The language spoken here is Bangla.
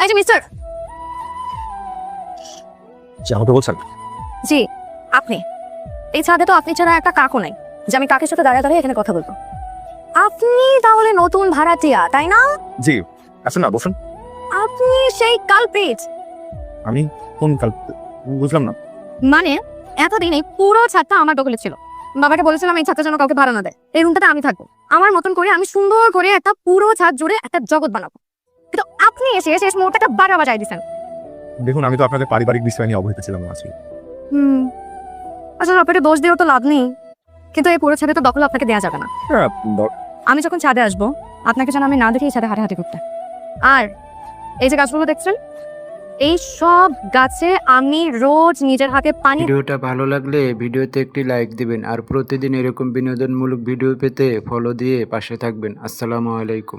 এই যে মিস্টার। যে আমাকে বলছেন? জি আপনি। এই ছাদে তো আপনি ছাড়া একটা কাকও নাই যে আমি কাকের সাথে দাঁড়িয়ে দাঁড়িয়ে এখানে কথা বলবো। আপনি তাহলে নতুন ভাড়াটিয়া তাই না? জি আসুন না, বসুন। আপনি সেই কালপ্রিট। আমি কোন কাল বুঝলাম না। মানে এতদিন এই পুরো ছাদটা আমার দখলে ছিল। বাবাকে বলেছিলাম এই ছাদটা যেন কাউকে ভাড়া না দেয়, এই রুমটাতে আমি থাকবো। আমার মতন করে আমি সুন্দর করে একটা পুরো ছাদ জুড়ে একটা জগৎ বানাবো। কিন্তু আপনি এসে শেষ মুহূর্তে একটা বাড়া বাজায় দিচ্ছেন। দেখুন, আমি তো আপনাদের পারিবারিক বিষয় নিয়ে অবহিত ছিলাম আছি। আসলে আপনাকে দোষ দিয়েও তো লাভ নেই, কিন্তু এই পুরো ছাদে তো দখল আপনাকে দেওয়া যাবে না। হ্যাঁ, আমি যখন ছাদে আসবো আপনাকে যেন আমি না দেখি এই ছাদে হাঁটাহাঁটি করতে। আর এই যে গাছগুলো দেখছেন, এই সব গাছে আমি রোজ নিজের হাতে পানি। ভিডিওটা ভালো লাগলে ভিডিওতে একটি লাইক দিবেন আর প্রতিদিন এরকম বিনোদনমূলক ভিডিও পেতে ফলো দিয়ে পাশে থাকবেন। আসসালামু আলাইকুম।